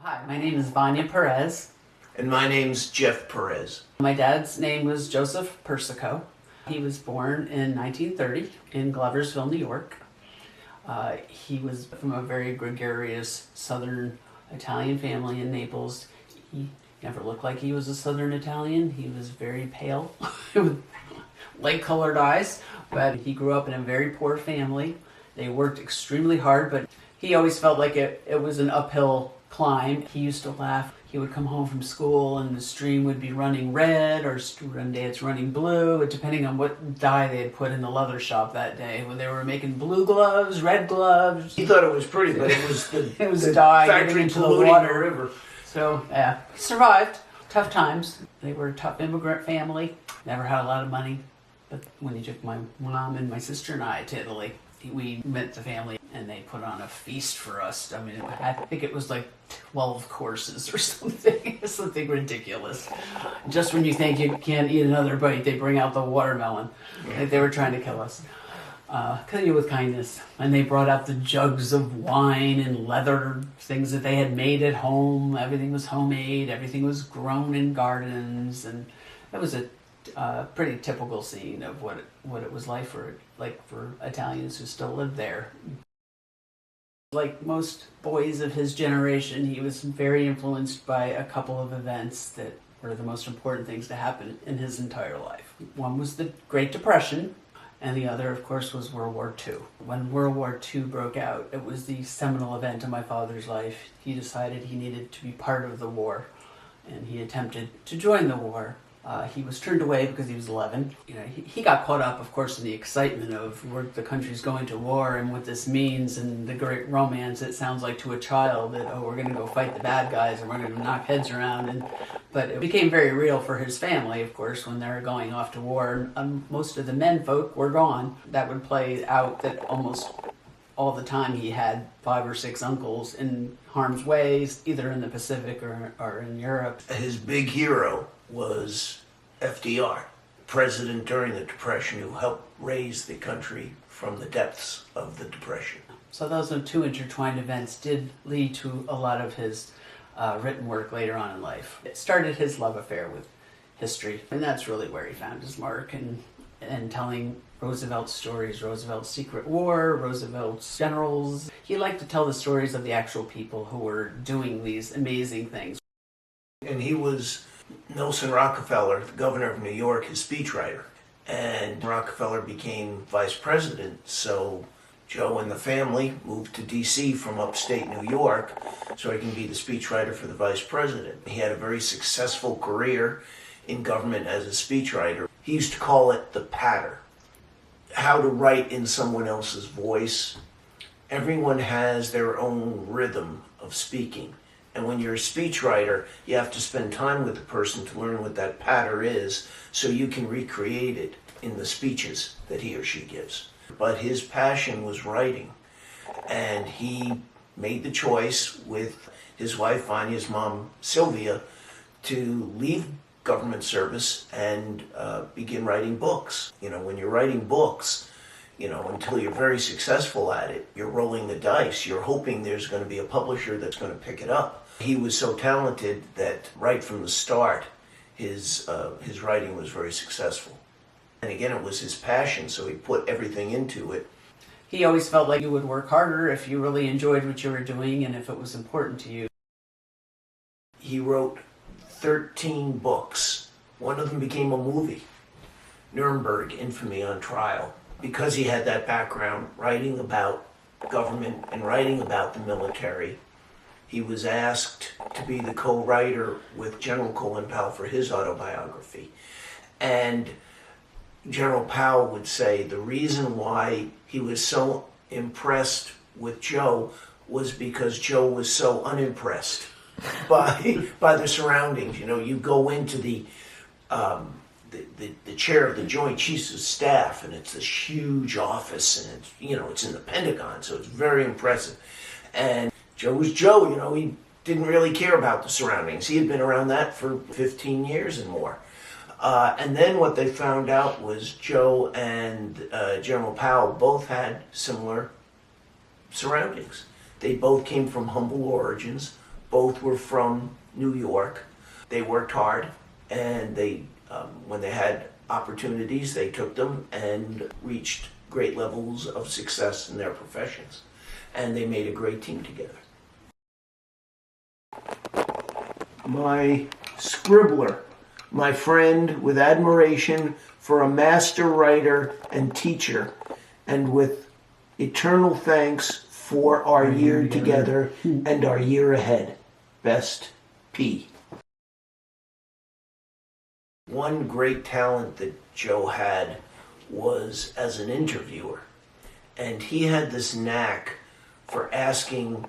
Hi, my name is Vanya Perez. And my name's Jeff Perez. My dad's name was Joseph Persico. He was born in 1930 in Gloversville, New York. He was from a very gregarious Southern Italian family in Naples. He never looked like he was a Southern Italian. He was very pale with light-colored eyes, but he grew up in a very poor family. They worked extremely hard, but he always felt like it was an uphill climb. He used to laugh. He would come home from school and the stream would be running red, or one day it's running blue, depending on what dye they had put in the leather shop that day. When they were making blue gloves, red gloves. He thought it was pretty, but it was the dye factory into the polluting water. the river. So, yeah, survived. Tough times. They were a tough immigrant family. Never had a lot of money. But when he took my mom and my sister and I to Italy, we met the family and they put on a feast for us. I mean, I think it was like 12 courses or something. Something ridiculous. Just when you think you can't eat another bite, they bring out the watermelon. Like they were trying to kill us. Kill you with kindness. And they brought out the jugs of wine and leather things that they had made at home. Everything was homemade. Everything was grown in gardens. And it was a pretty typical scene of what it was like for Italians who still lived there. Like most boys of his generation, he was very influenced by a couple of events that were the most important things to happen in his entire life. One was the Great Depression, and the other, of course, was World War II. When World War II broke out, it was the seminal event in my father's life. He decided he needed to be part of the war, and he attempted to join the war. He was turned away because he was 11. You know, he got caught up, of course, in the excitement of where the country's going to war and what this means and the great romance it sounds like to a child that, oh, we're going to go fight the bad guys and we're going to knock heads around. But it became very real for his family, of course, when they were going off to war. Most of the men folk were gone. That would play out that almost all the time he had 5 or 6 uncles in harm's way, either in the Pacific or in Europe. His big hero was FDR, president during the Depression who helped raise the country from the depths of the Depression. So those two intertwined events did lead to a lot of his written work later on in life. It started his love affair with history, and that's really where he found his mark, and telling Roosevelt's stories, Roosevelt's Secret War, Roosevelt's generals. He liked to tell the stories of the actual people who were doing these amazing things. And he was Nelson Rockefeller, the governor of New York, his speechwriter. And Rockefeller became vice president, so Joe and the family moved to D.C. from upstate New York so he can be the speechwriter for the vice president. He had a very successful career in government as a speechwriter. He used to call it the patter, how to write in someone else's voice. Everyone has their own rhythm of speaking. And when you're a speechwriter, you have to spend time with the person to learn what that patter is so you can recreate it in the speeches that he or she gives. But his passion was writing. And he made the choice with his wife, Vanya's mom, Sylvia, to leave government service and begin writing books. You know, when you're writing books, you know, until you're very successful at it, you're rolling the dice. You're hoping there's going to be a publisher that's going to pick it up. He was so talented that right from the start, his writing was very successful. And again, it was his passion, so he put everything into it. He always felt like you would work harder if you really enjoyed what you were doing and if it was important to you. He wrote 13 books. One of them became a movie, Nuremberg, Infamy on Trial. Because he had that background, writing about government and writing about the military, he was asked to be the co-writer with General Colin Powell for his autobiography. And General Powell would say the reason why he was so impressed with Joe was because Joe was so unimpressed by the surroundings. You know, you go into the chair of the Joint Chiefs of Staff, and it's this huge office, and it's, you know, it's in the Pentagon, so it's very impressive. And Joe was Joe, you know, he didn't really care about the surroundings. He had been around that for 15 years and more. And then what they found out was Joe and General Powell both had similar surroundings. They both came from humble origins. Both were from New York. They worked hard, and when they had opportunities, they took them and reached great levels of success in their professions. And they made a great team together. My scribbler, my friend with admiration for a master writer and teacher, and with eternal thanks for our year together and our year ahead. Best, P. One great talent that Joe had was as an interviewer. And he had this knack for asking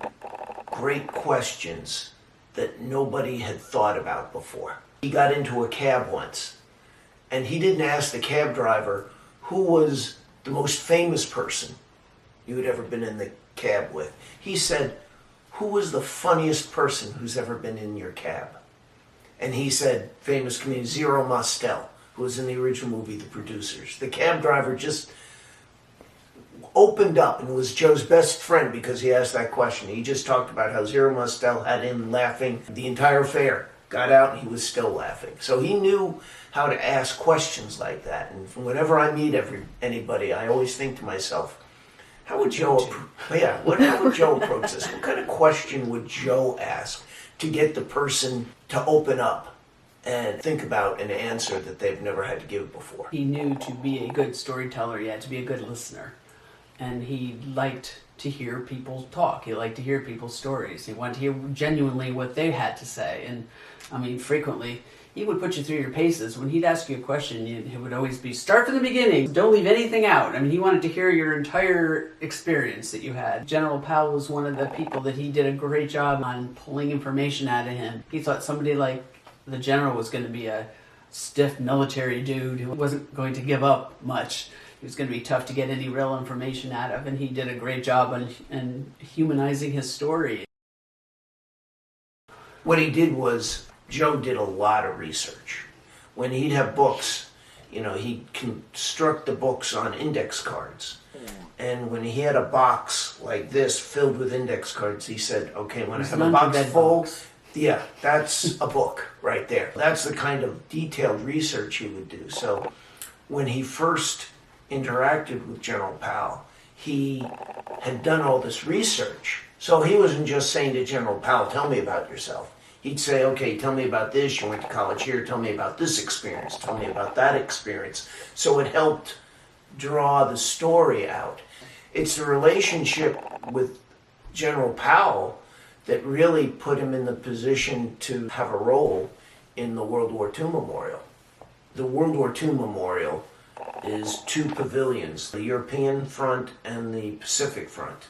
great questions that nobody had thought about before. He got into a cab once, and he didn't ask the cab driver who was the most famous person you had ever been in the cab with. He said, who was the funniest person who's ever been in your cab? And he said, famous comedian Zero Mostel, who was in the original movie The Producers. The cab driver just opened up and was Joe's best friend because he asked that question. He just talked about how Zero Mostel had him laughing the entire fare. Got out and he was still laughing. So he knew how to ask questions like that. And whenever I meet anybody, I always think to myself, how would Joe approach this? What kind of question would Joe ask to get the person to open up and think about an answer that they've never had to give before? He knew to be a good storyteller, you had to be a good listener. And he liked to hear people talk. He liked to hear people's stories. He wanted to hear genuinely what they had to say. And I mean, frequently, he would put you through your paces. When he'd ask you a question, it would always be, start from the beginning. Don't leave anything out. I mean, he wanted to hear your entire experience that you had. General Powell was one of the people that he did a great job on pulling information out of him. He thought somebody like the general was going to be a stiff military dude who wasn't going to give up much. He was going to be tough to get any real information out of, and he did a great job on humanizing his story. What he did was, Joe did a lot of research. When he'd have books, he'd construct the books on index cards. And when he had a box like this filled with index cards, he said, okay, when I have a box full, yeah, that's a book right there. That's the kind of detailed research he would do. So when he first interacted with General Powell, he had done all this research. So he wasn't just saying to General Powell, tell me about yourself. He'd say, okay, tell me about this, you went to college here, tell me about this experience, tell me about that experience. So it helped draw the story out. It's the relationship with General Powell that really put him in the position to have a role in the World War II Memorial. The World War II Memorial is two pavilions, the European front and the Pacific front.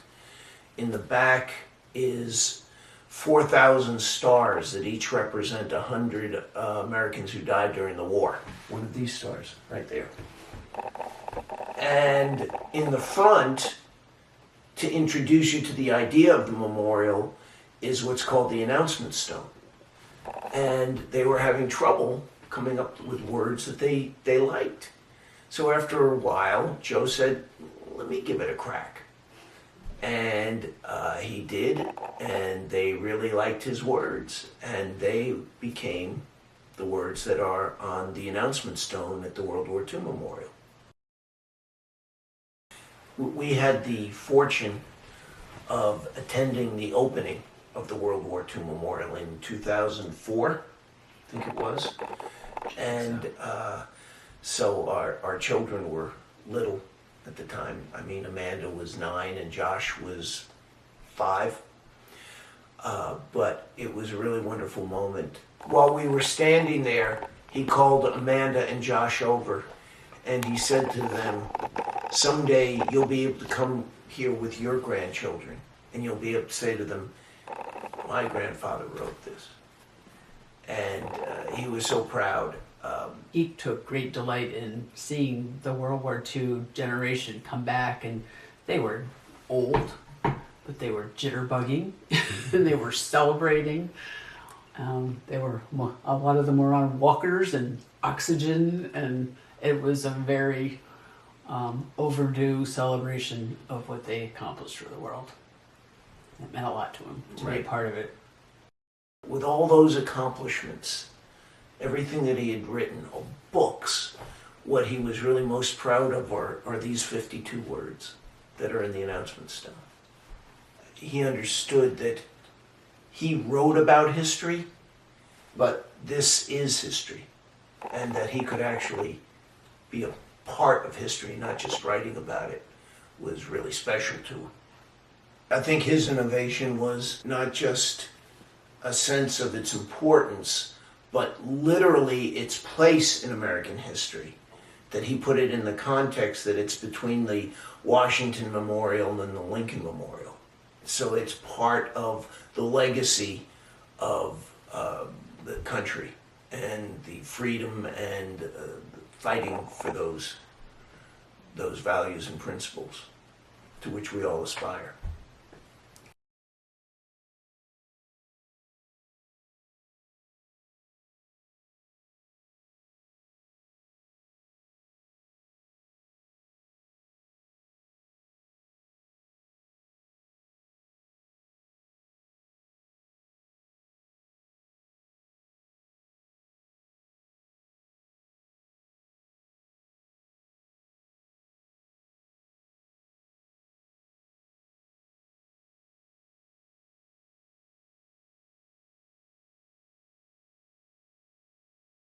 In the back is 4,000 stars that each represent 100 Americans who died during the war. One of these stars right there. And in the front, to introduce you to the idea of the memorial, is what's called the announcement stone. And they were having trouble coming up with words that they liked. So after a while, Joe said, let me give it a crack. And he did, and they really liked his words, and they became the words that are on the announcement stone at the World War II Memorial. We had the fortune of attending the opening of the World War II Memorial in 2004, I think it was. And so our children were little at the time. I mean, Amanda was 9 and Josh was 5. But it was a really wonderful moment. While we were standing there, he called Amanda and Josh over, and he said to them, someday you'll be able to come here with your grandchildren, and you'll be able to say to them, my grandfather wrote this. And he was so proud. He took great delight in seeing the World War II generation come back, and they were old, but they were jitterbugging, and they were celebrating. A lot of them were on walkers and oxygen, and it was a very overdue celebration of what they accomplished for the world. It meant a lot to him to be a part of it. With all those accomplishments, everything that he had written, books, what he was really most proud of are these 52 words that are in the announcement stuff. He understood that he wrote about history, but this is history, and that he could actually be a part of history, not just writing about it, was really special to him. I think his innovation was not just a sense of its importance, but literally its place in American history. That he put it in the context that it's between the Washington Memorial and the Lincoln Memorial. So it's part of the legacy of the country and the freedom and fighting for those values and principles to which we all aspire.